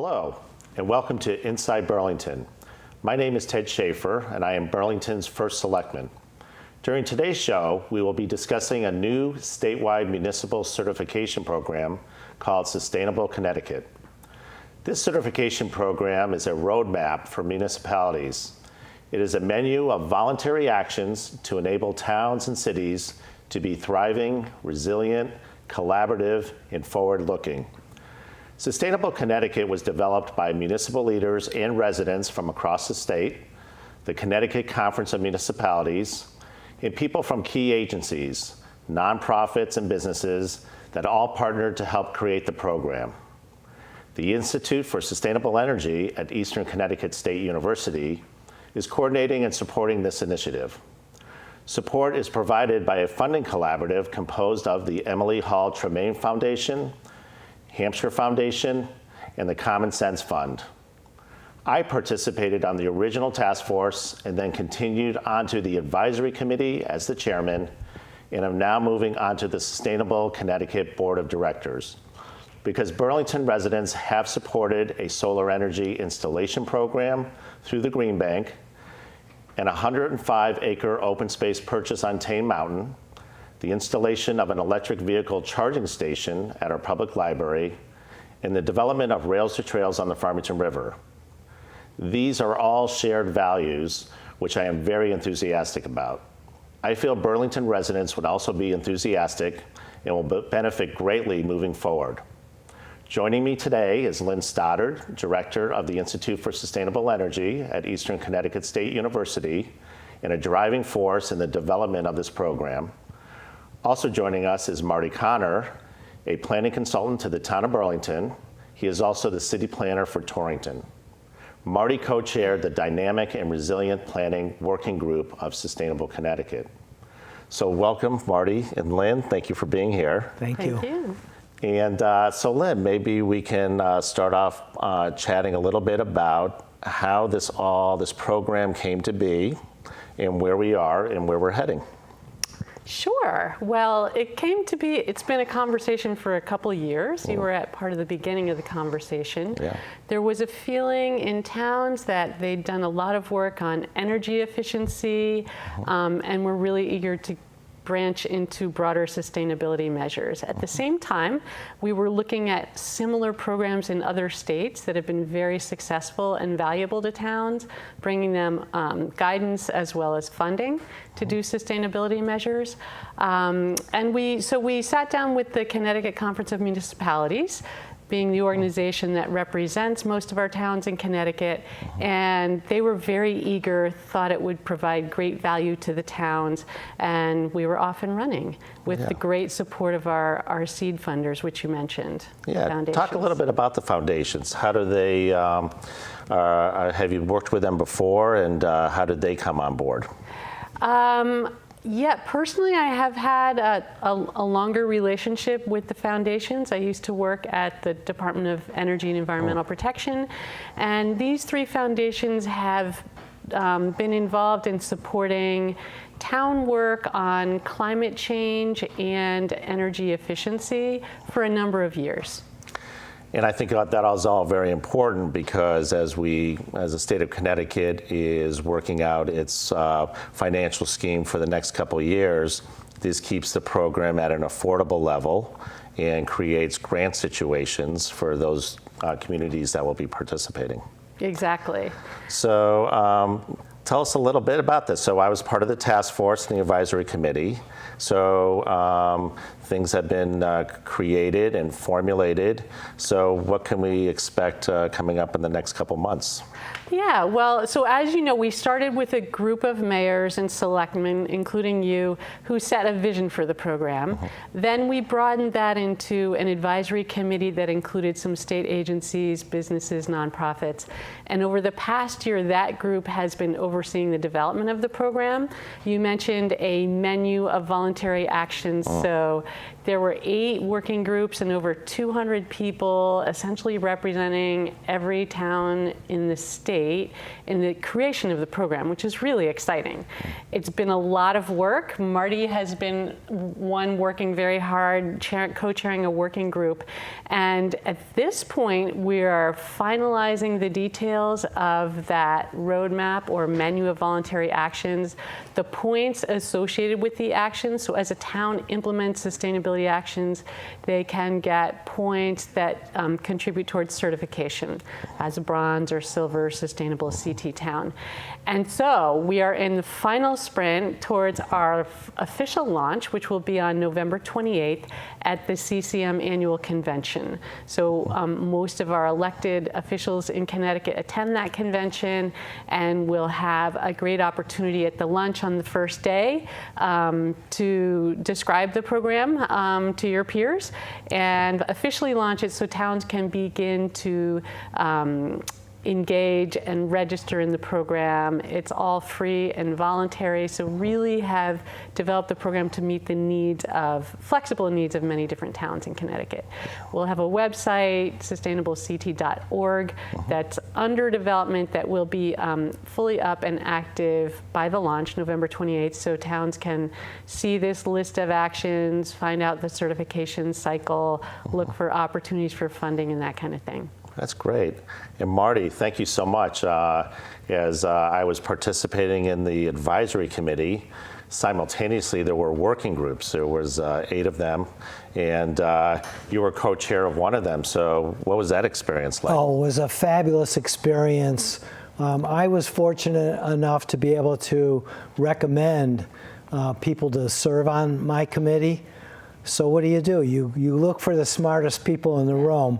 Hello, and welcome to Inside Burlington. My name is Ted Schaefer, and I am Burlington's first selectman. During today's show, we will be discussing a new statewide municipal certification program called Sustainable Connecticut. This certification program is a roadmap for municipalities. It is a menu of voluntary actions to enable towns and cities to be thriving, resilient, collaborative, and forward-looking. Sustainable Connecticut was developed by municipal leaders and residents from across the state, the Connecticut Conference of Municipalities, and people from key agencies, nonprofits, and businesses that all partnered to help create the program. The Institute for Sustainable Energy at Eastern Connecticut State University is coordinating and supporting this initiative. Support is provided by a funding collaborative composed of the Emily Hall Tremaine Foundation, Hampshire Foundation, and the Common Sense Fund. I participated on the original task force and then continued onto the advisory committee as the chairman, and am now moving onto the Sustainable Connecticut Board of Directors. Because Burlington residents have supported a solar energy installation program through the Green Bank, an 105-acre open space purchase on Tane Mountain, the installation of an electric vehicle charging station at our public library, and the development of rails to trails on the Farmington River. These are all shared values, which I am very enthusiastic about. I feel Burlington residents would also be enthusiastic and will benefit greatly moving forward. Joining me today is Lynn Stoddard, Director of the Institute for Sustainable Energy at Eastern Connecticut State University, and a driving force in the development of this program. Also joining us is Marty Connor, a planning consultant to the town of Burlington. He is also the city planner for Torrington. Marty co-chaired the Dynamic and Resilient Planning Working Group of Sustainable Connecticut. So welcome, Marty and Lynn. Thank you for being here. Thank you. And so Lynn, maybe we can start off chatting a little bit about how this program came to be and where we are and where we're heading. Sure. Well, it came to be, it's been a conversation for a couple years. You were at part of the beginning of the conversation. Yeah. There was a feeling in towns that they'd done a lot of work on energy efficiency, and were really eager to branch into broader sustainability measures. At the same time, we were looking at similar programs in other states that have been very successful and valuable to towns, bringing them guidance as well as funding to do sustainability measures. And we sat down with the Connecticut Conference of Municipalities, being the organization that represents most of our towns in Connecticut, and they were very eager, thought it would provide great value to the towns, and we were off and running with the great support of our seed funders, which you mentioned. Yeah, talk a little bit about the foundations. How do they, have you worked with them before, and how did they come on board? Yeah, personally, I have had a longer relationship with the foundations. I used to work at the Department of Energy and Environmental Protection, and these three foundations have been involved in supporting town work on climate change and energy efficiency for a number of years. And I think that is all very important because as the state of Connecticut is working out its financial scheme for the next couple of years, this keeps the program at an affordable level and creates grant situations for those communities that will be participating. Exactly. So tell us a little bit about this. So I was part of the task force and the advisory committee. So things have been created and formulated. So what can we expect coming up in the next couple months? Yeah, well, so as you know, we started with a group of mayors and selectmen, including you, who set a vision for the program. Then we broadened that into an advisory committee that included some state agencies, businesses, nonprofits. And over the past year, that group has been overseeing the development of the program. You mentioned a menu of voluntary actions. So There were 8 working groups and over 200 people, essentially representing every town in the state in the creation of the program, which is really exciting. It's been a lot of work. Marty has been one working very hard, co-chairing a working group. And at this point, we are finalizing the details of that roadmap or menu of voluntary actions, the points associated with the actions. So as a town implements sustainability actions, they can get points that contribute towards certification as a bronze or silver sustainable CT town. And so we are in the final sprint towards our official launch, which will be on November 28th at the CCM annual convention. So most of our elected officials in Connecticut attend that convention, and we'll have a great opportunity at the lunch on the first day to describe the program to your peers and officially launch it so towns can begin to engage and register in the program. It's all free and voluntary, so really have developed the program to meet the needs of, flexible needs of many different towns in Connecticut. We'll have a website, sustainablect.org, that's under development that will be fully up and active by the launch, November 28th, so towns can see this list of actions, find out the certification cycle, look for opportunities for funding and that kind of thing. That's great. And Marty, thank you so much. As I was participating in the advisory committee, simultaneously there were working groups. There was 8 of them, and you were co-chair of one of them. So what was that experience like? Oh, it was a fabulous experience. I was fortunate enough to be able to recommend people to serve on my committee. So what do? You look for the smartest people in the room.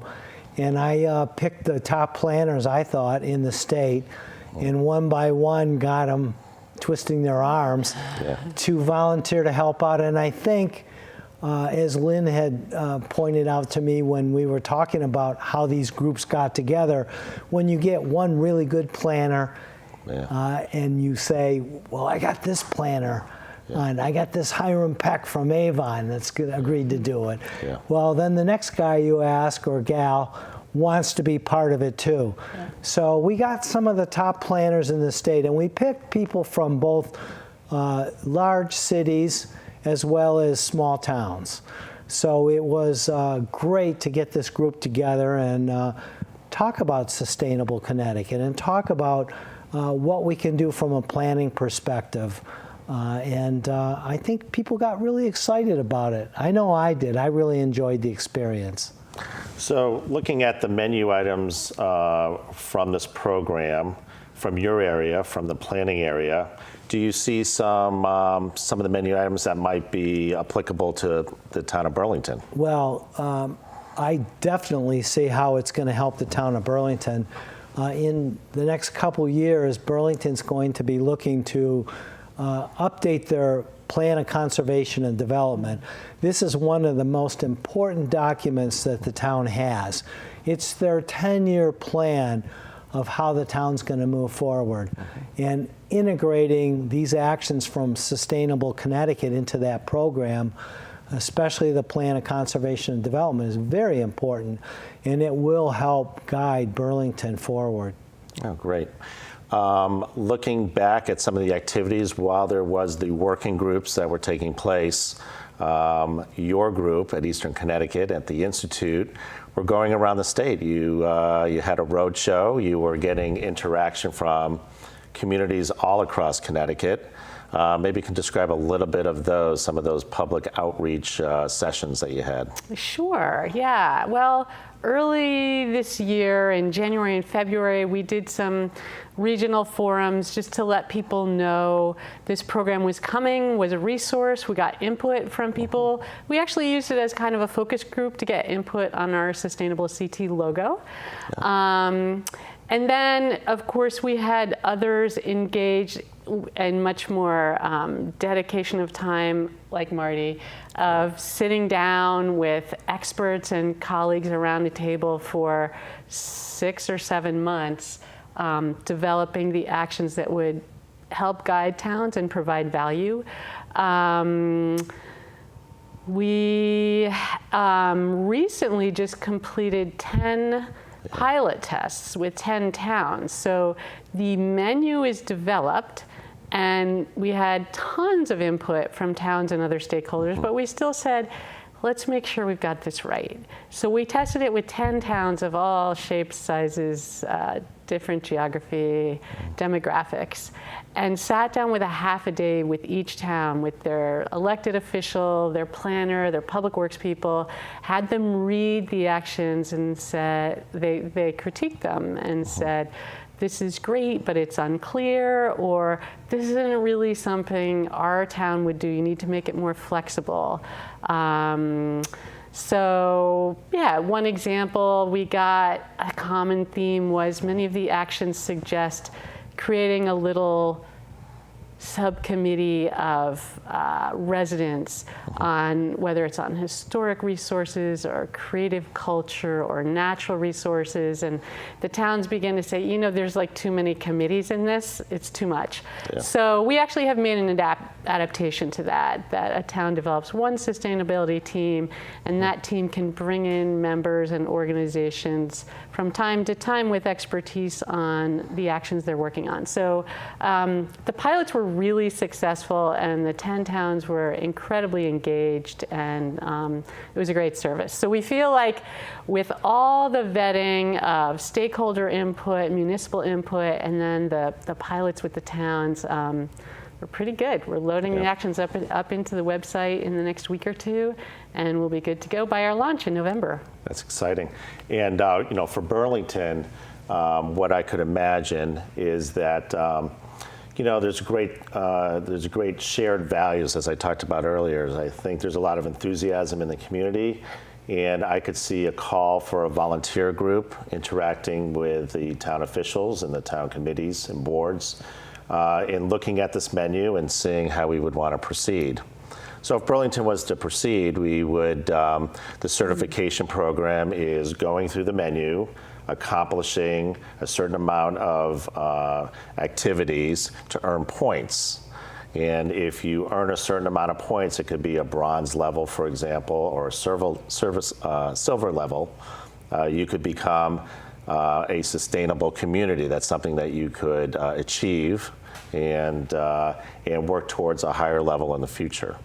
And I picked the top planners, I thought, in the state, and one by one got them twisting their arms to volunteer to help out. And I think, as Lynn had pointed out to me when we were talking about how these groups got together, when you get one really good planner and you say, well, I got this planner, and I got this Hiram Peck from Avon that's agreed to do it. Well, then the next guy you ask or gal wants to be part of it too. So we got some of the top planners in the state, and we picked people from both large cities as well as small towns. So it was great to get this group together and talk about sustainable Connecticut and talk about what we can do from a planning perspective. And I think people got really excited about it. I know I did. I really enjoyed the experience. So looking at the menu items from this program, from your area, from the planning area, do you see some of the menu items that might be applicable to the town of Burlington? Well, I definitely see how it's going to help the town of Burlington. In the next couple years, Burlington's going to be looking to update their plan of conservation and development. This is one of the most important documents that the town has. It's their 10-year plan of how the town's going to move forward. And integrating these actions from Sustainable Connecticut into that program, especially the plan of conservation and development, is very important, and it will help guide Burlington forward. Oh, great. Looking back at some of the activities while there was the working groups that were taking place, your group at Eastern Connecticut at the Institute were going around the state. You had a road show. You were getting interaction from communities all across Connecticut. Maybe you can describe a little bit of those, some of those public outreach sessions that you had. Sure, yeah. Well, early this year in January and February, we did some regional forums just to let people know this program was coming, was a resource. We got input from people. We actually used it as kind of a focus group to get input on our Sustainable CT logo. And then, of course, we had others engaged in much more dedication of time, like Marty, of sitting down with experts and colleagues around the table for 6 or 7 months, developing the actions that would help guide towns and provide value. We recently just completed 10 pilot tests with 10 towns. So the menu is developed, and we had tons of input from towns and other stakeholders, but we still said, let's make sure we've got this right. So we tested it with 10 towns of all shapes, sizes, different geography, demographics, and sat down with a half a day with each town, with their elected official, their planner, their public works people, had them read the actions and said, they critiqued them and said, this is great, but it's unclear, or this isn't really something our town would do. You need to make it more flexible. So yeah, one example we got, a common theme was many of the actions suggest creating a little subcommittee of residents on whether it's on historic resources or creative culture or natural resources, and the towns begin to say, you know, there's like too many committees in this, it's too much. Yeah. So we actually have made an adaptation to that a town develops one sustainability team, and that team can bring in members and organizations from time to time with expertise on the actions they're working on. So the pilots were really successful, and the 10 towns were incredibly engaged, and it was a great service. So we feel like with all the vetting of stakeholder input, municipal input, and then the pilots with the towns, we're pretty good. We're loading the actions up into the website in the next week or two, and we'll be good to go by our launch in November. That's exciting. And you know, for Burlington, what I could imagine is that you know, there's great shared values, as I talked about earlier. I think there's a lot of enthusiasm in the community, and I could see a call for a volunteer group interacting with the town officials and the town committees and boards in looking at this menu and seeing how we would want to proceed. So if Burlington was to proceed, we would, the certification program is going through the menu, accomplishing a certain amount of activities to earn points. And if you earn a certain amount of points, it could be a bronze level, for example, or a silver level, you could become a sustainable community. That's something that you could achieve and work towards a higher level in the future.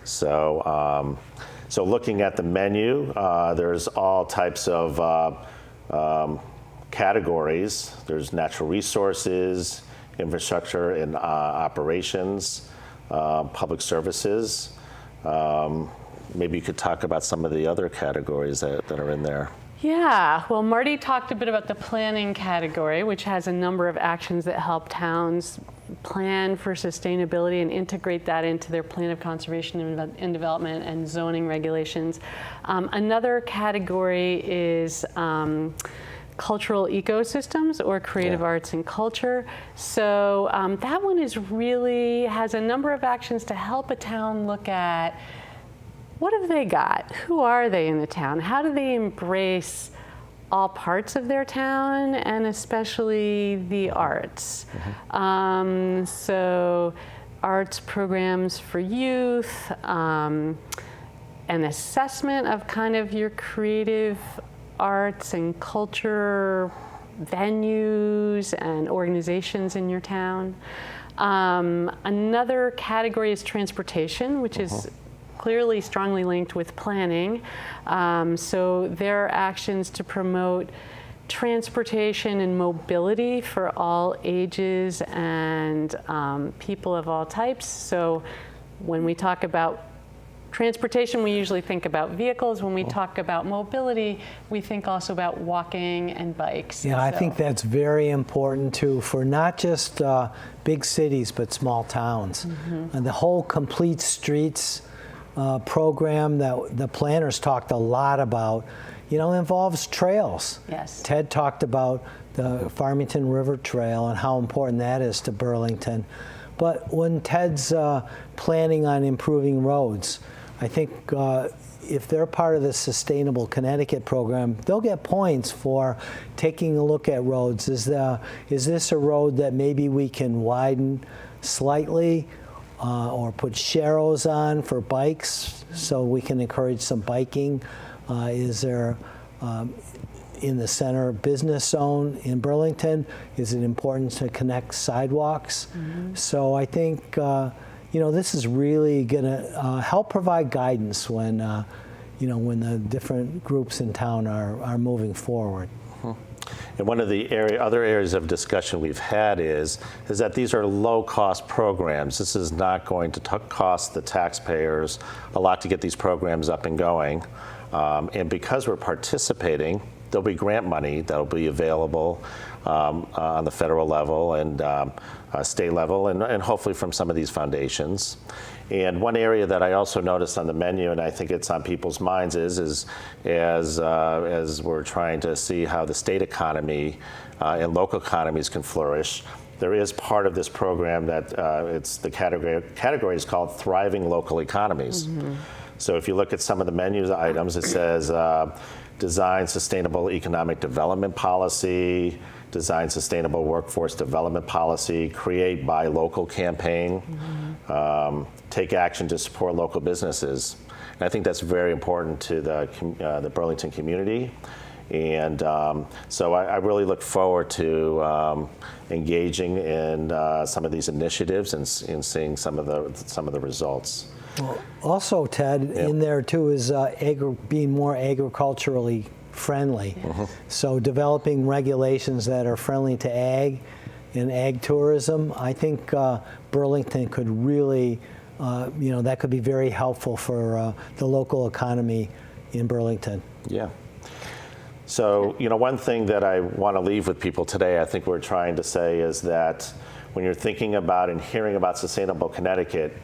So, so looking at the menu, there's all types of categories. There's natural resources, infrastructure and operations, public services. Maybe you could talk about some of the other categories that are in there. Yeah, well, Marty talked a bit about the planning category, which has a number of actions that help towns plan for sustainability and integrate that into their plan of conservation and development and zoning regulations. Another category is cultural ecosystems or creative arts and culture. So that one has a number of actions to help a town look at what have they got? Who are they in the town? How do they embrace all parts of their town, and especially the arts? So arts programs for youth, an assessment of kind of your creative arts and culture venues and organizations in your town. Another category is transportation, which is clearly strongly linked with planning. So there are actions to promote transportation and mobility for all ages and people of all types. So when we talk about transportation, we usually think about vehicles. When we talk about mobility, we think also about walking and bikes. Yeah, I think that's very important too, for not just big cities, but small towns. And the whole Complete Streets program that the planners talked a lot about, you know, involves trails. Yes. Ted talked about the Farmington River Trail and how important that is to Burlington. But when Ted's planning on improving roads, I think if they're part of the Sustainable Connecticut program, they'll get points for taking a look at roads. Is this a road that maybe we can widen slightly or put sharrows on for bikes? so we can encourage some biking? Is there, in the center business zone in Burlington, is it important to connect sidewalks? So I think, this is really going to help provide guidance when, when the different groups in town are moving forward. And one of the other areas of discussion we've had is that these are low-cost programs. This is not going to cost the taxpayers a lot to get these programs up and going. And because we're participating, there'll be grant money that'll be available on the federal level and state level, and hopefully from some of these foundations. And one area that I also noticed on the menu, and I think it's on people's minds, is as we're trying to see how the state economy and local economies can flourish, there is part of this program that it's the category is called Thriving Local Economies. So if you look at some of the menu items, it says design sustainable economic development policy, design sustainable workforce development policy, create buy local campaign, take action to support local businesses. And I think that's very important to the Burlington community. And so I really look forward to engaging in some of these initiatives and seeing some of the results. Well, also, Ted, in there too is being more agriculturally friendly. So developing regulations that are friendly to ag and ag tourism. I think Burlington could really, that could be very helpful for the local economy in Burlington. Yeah. So, one thing that I want to leave with people today, I think we're trying to say, is that when you're thinking about and hearing about Sustainable Connecticut,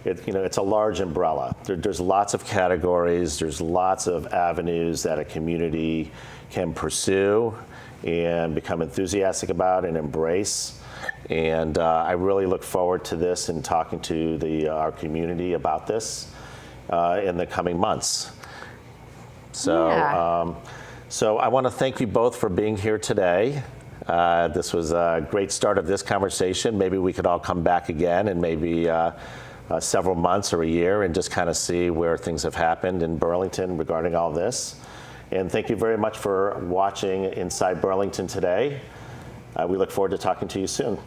it's a large umbrella. There's lots of categories. There's lots of avenues that a community can pursue and become enthusiastic about and embrace. And I really look forward to this and talking to our community about this in the coming months. So, so I want to thank you both for being here today. This was a great start of this conversation. Maybe we could all come back again and maybe several months or a year and just kind of see where things have happened in Burlington regarding all this. And thank you very much for watching Inside Burlington today. We look forward to talking to you soon.